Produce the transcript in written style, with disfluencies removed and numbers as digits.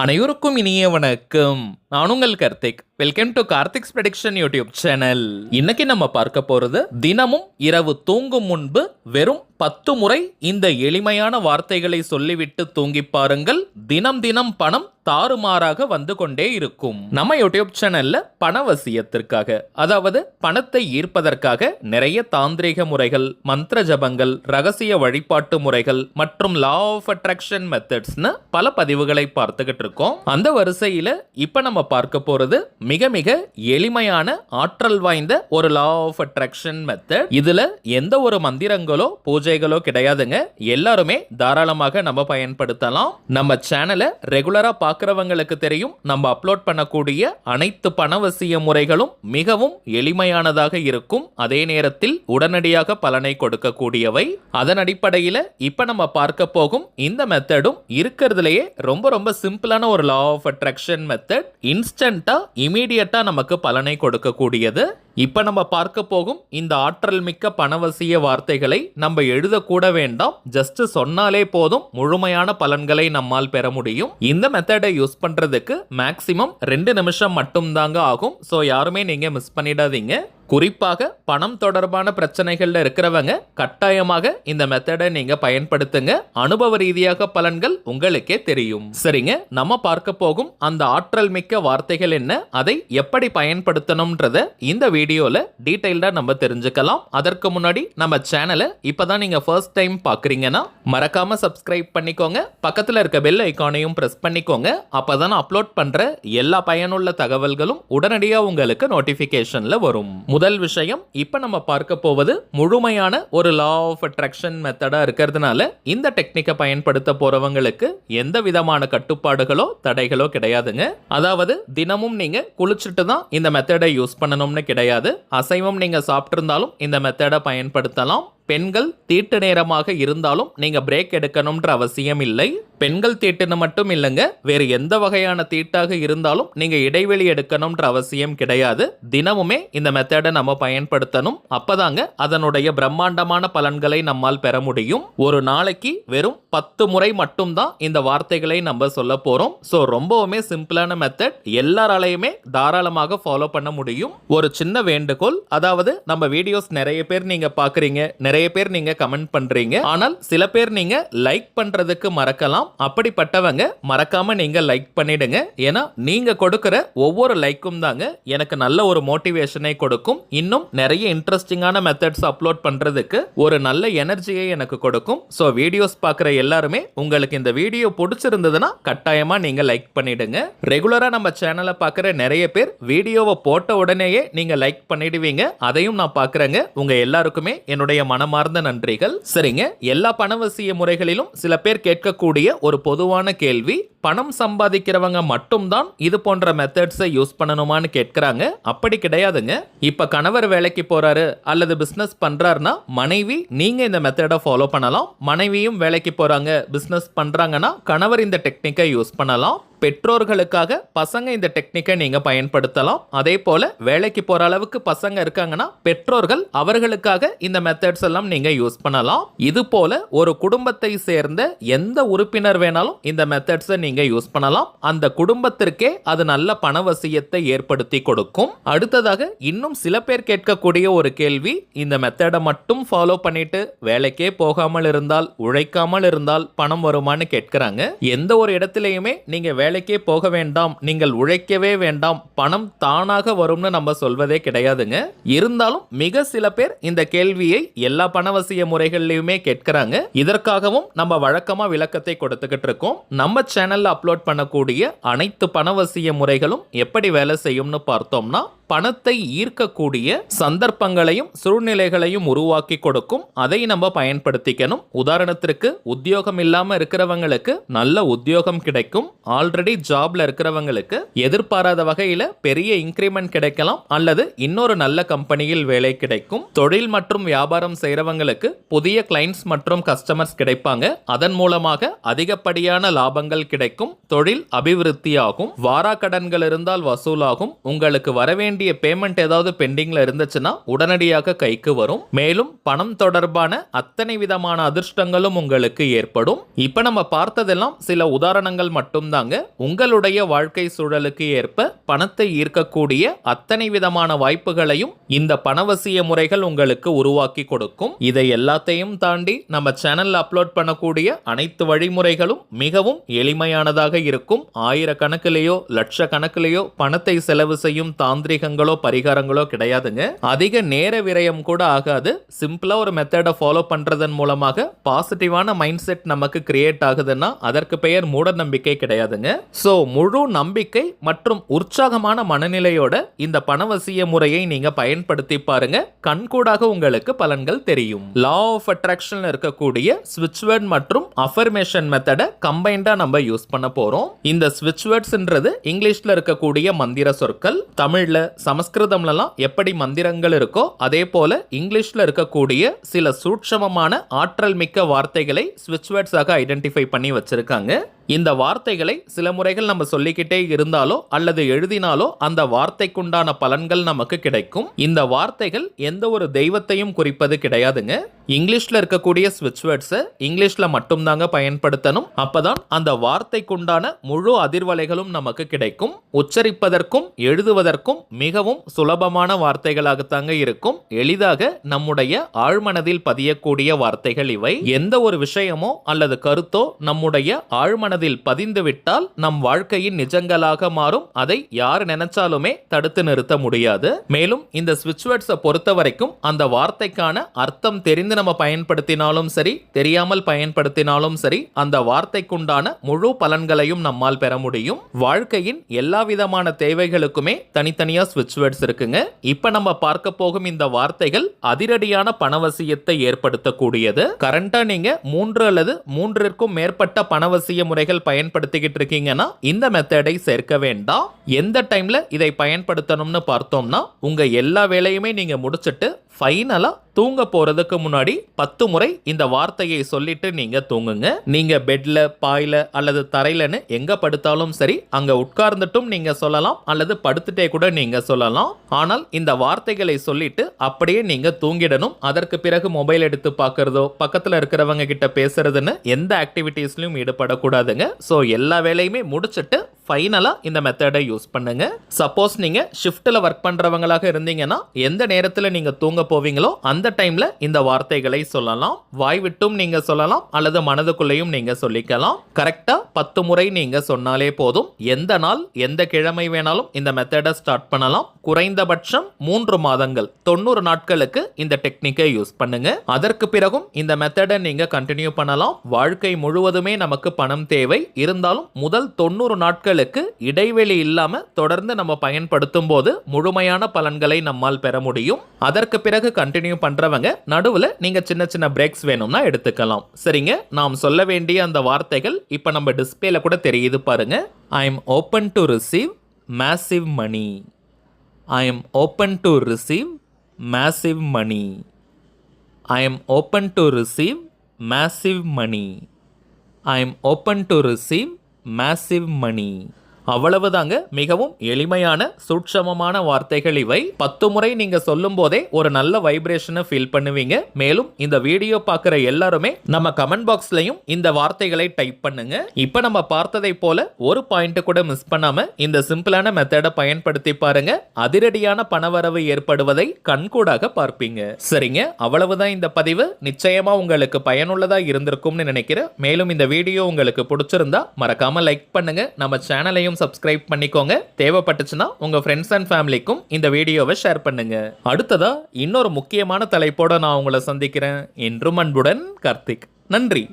அனைவருக்கும் இனிய வணக்கம். நான் உங்கள் Karthik. Welcome to Karthik's prediction YouTube channel. இன்னைக்கு நம்ம பார்க்க போறது தினமும் இரவு தூங்கும் முன்பு வெறும் 10 முறை இந்த எளிமையான வார்த்தைகளை சொல்லிவிட்டு தூங்கி பாருங்கள். தினம் தினம் பணம் தாறுமாறாக வந்து கொண்டே இருக்கும். நம்ம யூடியூப் சேனல்ல பணவசியத்திற்காக, அதாவது பணத்தை ஈர்ப்பதற்காக நிறைய தாந்திரிக முறைகள், மந்திர ஜபங்கள், ரகசிய வழிபாட்டு முறைகள் மற்றும் லா ஆஃப் அட்ராக்ஷன் மெத்தட்ஸ்னு பல பதிவுகளை பார்த்துக்கிட்டு இருக்கோம். அந்த வரிசையில இப்ப நம்ம பார்க்க போறது மிக மிக எளிமையான ஆற்றல் வாய்ந்த ஒரு லா ஆஃப் அட்ராக்ஷன் மெத்தட். இதுல எந்த ஒரு மந்திரங்களோ பூஜைகளோ கிடையாதுங்க. எல்லாருமே தாராளமாக நம்ம பயன்படுத்தலாம். நம்ம சேனலை ரெகுலரா பார்க்கிறவங்களுக்கு தெரியும், நம்ம அப்லோட் பண்ணக்கூடிய அனைத்து பணவசிய முறைகளும் மிகவும் எளிமையானதாக இருக்கும். அதே நேரத்தில் உடனடியாக பலனை கொடுக்கக்கூடியவை. அதன் அடிப்படையில் இப்ப நம்ம பார்க்க போகும் இந்த மெத்தடும் இருக்கிறதுலேயே ரொம்ப ரொம்ப சிம்பிளான ஒரு லா ஆஃப் அட்ராக்ஷன் மெத்தட். இன்ஸ்டன்டா இமீடியட்டா நமக்கு பலனை கொடுக்கக்கூடியது. இப்ப நம்ம பார்க்க போகும் இந்த ஆற்றல் மிக்க பணவசிய வார்த்தைகளை நம்ம எழுதக்கூட வேண்டாம், ஜஸ்ட் சொன்னாலே போதும் முழுமையான பலன்களை நம்மால் பெற முடியும். இந்த மெத்தடை யூஸ் பண்றதுக்கு மேக்சிமம் 2 நிமிஷம் மட்டும் தாங்க ஆகும். ஸோ யாருமே நீங்க மிஸ் பண்ணிடாதீங்க. குறிப்பாக பணம் தொடர்பான பிரச்சனைகள்ல இருக்கிறவங்க கட்டாயமாக இந்த மெத்தடை நீங்க பயன்படுத்துங்க. அனுபவ ரீதியாக பலன்கள் உங்களுக்கே தெரியும். சரிங்க, நம்ம பார்க்க போகும் அந்த ஆற்றல் மிக்க வார்த்தைகள் என்ன, அதை எப்படி பயன்படுத்தணும்ன்றத இந்த வீடியோல டீடைல்டா நம்ம தெரிஞ்சுக்கலாம். அதற்கு முன்னாடி நம்ம சேனலை இப்பதான் நீங்க ஃபர்ஸ்ட் டைம் பாக்குறீங்கன்னா மறக்காம சப்ஸ்கிரைப் பண்ணிக்கோங்க. பக்கத்துல இருக்க பெல் ஐகானையும் பிரஸ் பண்ணிக்கோங்க. அப்பதான் அப்லோட் பண்ற எல்லா பயனுள்ள தகவல்களும் உடனடியா உங்களுக்கு நோட்டிபிகேஷன்ல வரும். முதல் விஷயம், இப்ப நம்ம பார்க்க போவது முழுமையான ஒரு லா ஆஃப் அட்ராக்ஷன் மெத்தடா இருக்கிறதுனால இந்த டெக்னிக்கை பயன்படுத்த போறவங்களுக்கு எந்த விதமான கட்டுப்பாடுகளோ தடைகளோ கிடையாதுங்க. அதாவது தினமும் நீங்க குளிச்சுட்டு தான் இந்த மெத்தடை யூஸ் பண்ணணும்னு கிடையாது. அசைவம் நீங்க சாப்பிட்டு இருந்தாலும் இந்த மெத்தடை பயன்படுத்தலாம். பெண்கள் தீட்டு நேரமாக இருந்தாலும் நீங்க பிரேக் எடுக்கணும்ன்ற அவசியம் இல்லை. பெண்கள் தீட்டுன்னு மட்டும் இல்லைங்க, வேறு எந்த வகையான தீட்டாக இருந்தாலும் நீங்க இடைவெளி எடுக்கணும்ன்ற அவசியம் கிடையாது. தினமுமே இந்த மெத்தடை நம்ம பயன்படுத்தணும். அப்பதாங்க அதனுடைய பிரம்மாண்டமான பலன்களை நம்மால் பெற முடியும். ஒரு நாளைக்கு வெறும் 10 முறை மட்டும் தான் இந்த வார்த்தைகளை நம்ம சொல்ல போறோம். ஸோ ரொம்பவுமே சிம்பிளான மெத்தட், எல்லாராலையுமே தாராளமாக ஃபாலோ பண்ண முடியும். ஒரு சின்ன வேண்டுகோள், அதாவது நம்ம வீடியோஸ் நிறைய பேர் நீங்க பாக்குறீங்க, நிறைய பேர் நீங்க கமெண்ட் பண்றீங்க, ஆனால் சில பேர் நீங்க லைக் பண்றதுக்கு மறக்கலாம். அப்படிப்பட்டவங்க மறக்காம நீங்க லைக் பண்ணிடுங்க. ஏன்னா நீங்க கொடுக்கிற ஒவ்வொரு லைக்கும் தாங்க எனக்கு நல்ல ஒரு மோட்டிவேஷனை கொடுக்கும். இன்னும் நிறைய இன்ட்ரெஸ்டிங்கான மெத்தட்ஸ் அப்லோட் பண்றதுக்கு ஒரு நல்ல எனர்ஜியை எனக்கு கொடுக்கும். ஸோ வீடியோஸ் பார்க்குற எல்லாருமே உங்களுக்கு இந்த வீடியோ பிடிச்சிருந்ததுன்னா கட்டாயமா நீங்க லைக் பண்ணிடுங்க. ரெகுலரா நம்ம சேனலை பார்க்குற நிறைய பேர் வீடியோவை போட்ட உடனேயே நீங்க லைக் பண்ணிடுவீங்க. அதையும் நான் பார்க்குறேங்க. உங்க எல்லாருக்குமே என்னுடைய மனமார்ந்த நன்றிகள். சரிங்க, எல்லா பணவசிய முறைகளிலும் சில பேர் கேட்கக்கூடிய ஒரு பொதுவான கேள்வி, பணம் சம்பாதிக்கிறவங்க மட்டும்தான் இது போன்ற மெத்தட்ஸை யூஸ் பண்ணணுமான்னு கேட்கிறாங்க. அப்படி கிடையாதுங்க. இப்ப கணவர் வேலைக்கு போறாரு அல்லது பிசினஸ் பண்றாருன்னா மனைவி நீங்க இந்த மெத்தடை ஃபாலோ பண்ணலாம். மனைவியும் வேலைக்கு போறாங்க, பிசினஸ் பண்றாங்கன்னா கணவர் இந்த டெக்னிக்கை யூஸ் பண்ணலாம். பெற்றோர்களுக்காக பசங்க இந்த டெக்னிக்கை நீங்க பயன்படுத்தலாம். அதே போல வேலைக்கு போற அளவுக்கு பசங்க இருக்காங்கன்னா பெற்றோர்கள் அவர்களுக்காக இந்த மெத்தட்ஸ் எல்லாம் நீங்க யூஸ் பண்ணலாம். இது போல ஒரு குடும்பத்தை சேர்ந்த எந்த உறுப்பினர் வேணாலும் இந்த மெத்தட்ஸை நீங்க யூஸ் பண்ணலாம். அந்த குடும்பத்திற்கே அது நல்ல பணவசியத்தை ஏற்படுத்தி கொடுக்கும். அடுத்ததாக இன்னும் சில பேர் கேட்கக்கூடிய ஒரு கேள்வி, இந்த மெத்தடை மட்டும் ஃபாலோ பண்ணிட்டு வேலைக்கே போகாமல் இருந்தால், உழைக்காமல் இருந்தால் பணம் வருமானு கேட்கிறாங்க. எந்த ஒரு இடத்திலையுமே நீங்க வேலைக்கே போக வேண்டாம், நீங்கள் உழைக்கவே வேண்டாம், பணம் தானாக வரும்னு நம்ம சொல்வதே கிடையாதுங்க. இருந்தாலும் மிக சில பேர் இந்த கேள்வியை எல்லா பணவசிய முறைகள்லயுமே கேட்கிறாங்க. இதற்காகவும் நம்ம வழக்கமா விளக்கத்தை கொடுத்துக்கிட்டு இருக்கோம். நம்ம சேனல்ல அப்லோட் பண்ணக்கூடிய அனைத்து பணவசிய முறைகளும் எப்படி வேலை செய்யும்னு பார்த்தோம்னா, பணத்தை ஈர்க்கக்கூடிய சந்தர்ப்பங்களையும் சூழ்நிலைகளையும் உருவாக்கி கொடுக்கும். அதை நம்ம பயன்படுத்திக்கணும். உதாரணத்திற்கு உத்தியோகம் இல்லாம இருக்கிறவங்களுக்கு நல்ல உத்தியோகம் கிடைக்கும். ஆல்ரெடி ஜாப்ல இருக்கிறவங்களுக்கு எதிர்பாராத வகையில பெரிய இன்கிரிமெண்ட் கிடைக்கலாம், அல்லது இன்னொரு நல்ல கம்பெனியில் வேலை கிடைக்கும். தொழில் மற்றும் வியாபாரம் செய்யறவங்களுக்கு புதிய கிளைண்ட்ஸ் மற்றும் கஸ்டமர்ஸ் கிடைப்பாங்க. அதன் மூலமாக அதிகப்படியான லாபங்கள் கிடைக்கும். தொழில் அபிவிருத்தியாகும். வாரா கடன்கள் இருந்தால் வசூலாகும். உங்களுக்கு வரவேண்டிய வேண்டிய பேமெண்ட் ஏதாவது பெண்டிங்ல இருந்துச்சுன்னா உடனடியாக கைக்கு வரும். மேலும் பணம் தொடர்பான அத்தனை விதமான அதிர்ஷ்டங்களும் உங்களுக்கு ஏற்படும். இப்ப நம்ம பார்த்ததெல்லாம் சில உதாரணங்கள் மட்டும்தாங்க. உங்களுடைய வாழ்க்கை சூழலுக்கு ஏற்ப பணத்தை ஈர்க்கக்கூடிய அத்தனை விதமான வாய்ப்புகளையும் இந்த பணவசிய முறைகள் உங்களுக்கு உருவாக்கி கொடுக்கும். இதை எல்லாத்தையும் தாண்டி நம்ம சேனல்ல அப்லோட் பண்ணக்கூடிய அனைத்து வழிமுறைகளும் மிகவும் எளிமையானதாக இருக்கும். ஆயிரக்கணக்கிலேயோ லட்சக்கணக்கிலேயோ பணத்தை செலவு செய்யும் தாந்திரிகங்களோ பரிகாரங்களோ கிடையாதுங்க. அதிக நேர விரயம் கூட ஆகாது. சிம்பிளா ஒரு மெத்தடை ஃபாலோ பண்றதன் மூலமாக பாசிட்டிவான மைண்ட் செட் நமக்கு கிரியேட் ஆகுதுன்னா அதற்கு பெயர் மூட நம்பிக்கை கிடையாதுங்க. சோ முழு நம்பிக்கை மற்றும் உற்சாகமான மனநிலையோட இந்த பணவசிய முறையை நீங்க பயன்படுத்தி பாருங்க. கண்கூடாக உங்களுக்கு பலன்கள் தெரியும். லா ஆஃப் அட்ராக்ஷன்ல இருக்கக்கூடிய ஸ்விட்ச் வேர்ட் மற்றும் அஃபர்மேஷன் மெத்தடை கம்பைண்டா நம்ம யூஸ் பண்ண போறோம். இந்த ஸ்விட்ச் வேர்ட்ஸ்ன்றது இங்கிலீஷ்ல இருக்கக்கூடிய மந்திர சொற்கள். தமிழ்ல சமஸ்கிருதம்லாம் எப்படி மந்திரங்கள் இருக்கோ அதே போல இங்கிலீஷ்ல இருக்கக்கூடிய சில சூட்சமமான ஆற்றல் மிக்க வார்த்தைகளை ஸ்விட்ச் வேர்ட்ஸாக ஐடென்டிஃபை பண்ணி வச்சிருக்காங்க. இந்த வார்த்தைகளை சில முறைகள் நம்ம சொல்லிக்கிட்டே இருந்தாலோ அல்லது எழுதினாலோ அந்த வார்த்தைக்குண்டான பலன்கள் நமக்கு கிடைக்கும். இந்த வார்த்தைகள் எந்த ஒரு தெய்வத்தையும் குறிப்பது கிடையாதுங்க. இங்கிலீஷ்ல இருக்கக்கூடிய ஸ்விட்ச் வேர்ட்ஸை இங்கிலீஷ்ல மட்டும்தாங்க பயன்படுத்தணும். அப்பதான் அந்த வார்த்தைக்குண்டான முழு அதிர்வலைகளும் நமக்கு கிடைக்கும். உச்சரிப்பதற்கும் எழுதுவதற்கும் மிகவும் சுலபமான வார்த்தைகளாகத்தாங்க இருக்கும். எளிதாக நம்முடைய ஆழ்மனதில் பதியக்கூடிய வார்த்தைகள் இவை. எந்த ஒரு விஷயமோ அல்லது கருத்தோ நம்முடைய ஆழ்மனதில் பதிந்து விட்டால் நம் வாழ்க்கையின் நிஜங்களாக மாறும். அதை யார் நினைச்சாலுமே தடுத்து நிறுத்த முடியாது. மேலும் இந்த ஸ்விட்ச் வேர்ட்ஸை பொறுத்த வரைக்கும் அந்த வார்த்தைக்கான அர்த்தம் தெரிந்து நம்ம பயன்படுத்தினாலும் சரி தெரியாமல் பயன்படுத்தினாலும் சரி அந்த வார்த்தைக்குண்டான முழு பலன்களையும் நம்மால் பெற முடியும். வாழ்க்கையின் எல்லா விதமான தேவைகளுக்குமே தனித்தனியா ஸ்விட்ச் வேர்ட்ஸ் இருக்குங்க. இப்ப நம்ம பார்க்க போகும் இந்த வார்த்தைகள் அதிரடியான பணவசியத்தை ஏற்படுத்தக்கூடியது. கரண்டா நீங்க 3 அல்லது 3ற்கும் மேற்பட்ட பணவசிய முறைகள் பயன்படுத்திக்கிட்டு இருக்கீங்கன்னா இந்த மெத்தடை சேர்க்க வேண்டாம். எந்த டைம்ல இதை பயன்படுத்தணும்னு பார்த்தோம்னா உங்க எல்லா வேலையுமே நீங்க முடிச்சிட்டு ஃபைனலா தூங்க போறதுக்கு முன்னாடி 10 முறை இந்த வார்த்தையை சொல்லிட்டு நீங்க தூங்குங்க. நீங்க பெட்ல பாயில அல்லது தரையிலன்னு எங்க படுத்தாலும் சரி அங்க உட்கார்ந்துட்டும் நீங்க சொல்லலாம் அல்லது படுத்துட்டே கூட நீங்க சொல்லலாம். ஆனால் இந்த வார்த்தைகளை சொல்லிட்டு அப்படியே நீங்க தூங்கிடணும். அதற்கு பிறகு மொபைல் எடுத்து பார்க்கறதோ பக்கத்துல இருக்கிறவங்க கிட்ட பேசுறதுன்னு எந்த ஆக்டிவிட்டீஸ்லயும் ஈடுபடக்கூடாதுங்க. ஸோ எல்லா வேலையுமே முடிச்சிட்டு ஃபைனலா இந்த மெத்தடை யூஸ் பண்ணுங்க. சப்போஸ் நீங்க ஷிஃப்ட்ல ஒர்க் பண்றவங்களாக இருந்தீங்கன்னா எந்த நேரத்துல நீங்க தூங்க போவீங்களோ அந்த டைம்ல இந்த வார்த்தைகளை சொல்லலாம். வாய் விட்டும் நீங்க சொல்லலாம் அல்லது மனதுக்குள்ளேயும் நீங்க சொல்லிக்கலாம். கரெக்டா 10 முறை நீங்க சொன்னாலே போதும். எந்த நாள் எந்த கிழமை வேணாலும் இந்த மெத்தடை ஸ்டார்ட் பண்ணலாம். குறைந்தபட்சம் 3 மாதங்கள் 90 நாட்களுக்கு இந்த டெக்னிக்கை யூஸ் பண்ணுங்க. அதற்கு பிறகும் இந்த மெத்தடை நீங்க கண்டினியூ பண்ணலாம். வாழ்க்கை முழுவதுமே நமக்கு பணம் தேவை. இருந்தாலும் முதல் 90 நாட்களுக்கு இடைவெளி இல்லாம தொடர்ந்து நம்ம பயன்படுத்தும் போது முழுமையான பலன்களை நம்மால் பெற முடியும். அதற்கு பிறகு கண்டினியூ பண்றவங்க நடுவுல நீங்க சின்ன சின்ன பிரேக்ஸ் வேணும்னா எடுத்துக்கலாம். சரிங்க, நாம் சொல்ல வேண்டிய அந்த வார்த்தைகள் இப்ப நம்ம டிஸ்பிளேல கூட தெரியுது பாருங்க. I am open to receive massive money. I am open to receive massive money. I am open to receive massive money. I am open to receive massive money. அவ்வளவுதாங்க. மிகவும் எளிமையான சூட்சமமான வார்த்தைகள் இவை. 10 முறை நீங்க சொல்லும் போதே ஒரு நல்ல வைப்ரேஷனை ஃபீல் பண்ணுவீங்க. மேலும் இந்த வீடியோ பார்க்குற எல்லாருமே நம்ம கமெண்ட் பாக்ஸ்லயும் இந்த வார்த்தைகளை டைப் பண்ணுங்க. இப்ப நம்ம பார்த்ததை போல ஒரு பாயிண்ட் கூட மிஸ் பண்ணாம இந்த சிம்பிளான மெத்தடை பயன்படுத்தி பாருங்க. அதிரடியான பணவரவு ஏற்படுவதை கண்கூடாக பார்ப்பீங்க. சரிங்க, அவ்வளவுதான் இந்த பதிவு. நிச்சயமா உங்களுக்கு பயனுள்ளதா இருந்திருக்கும்னு நினைக்கிறேன். மேலும் இந்த வீடியோ உங்களுக்கு பிடிச்சிருந்தா மறக்காம லைக் பண்ணுங்க. நம்ம சேனலையும் சப்ஸ்கிரைப் பண்ணிக்கோங்க. தேவைப்பட்டுச்சுன்னா உங்க ஃப்ரெண்ட்ஸ் அண்ட் ஃபேமிலிக்கும் இந்த வீடியோவை ஷேர் பண்ணுங்க. அடுத்ததா இன்னொரு முக்கியமான தலைப்போட நான் உங்களை சந்திக்கிறேன். என்றும் அன்புடன் கார்த்திக். நன்றி.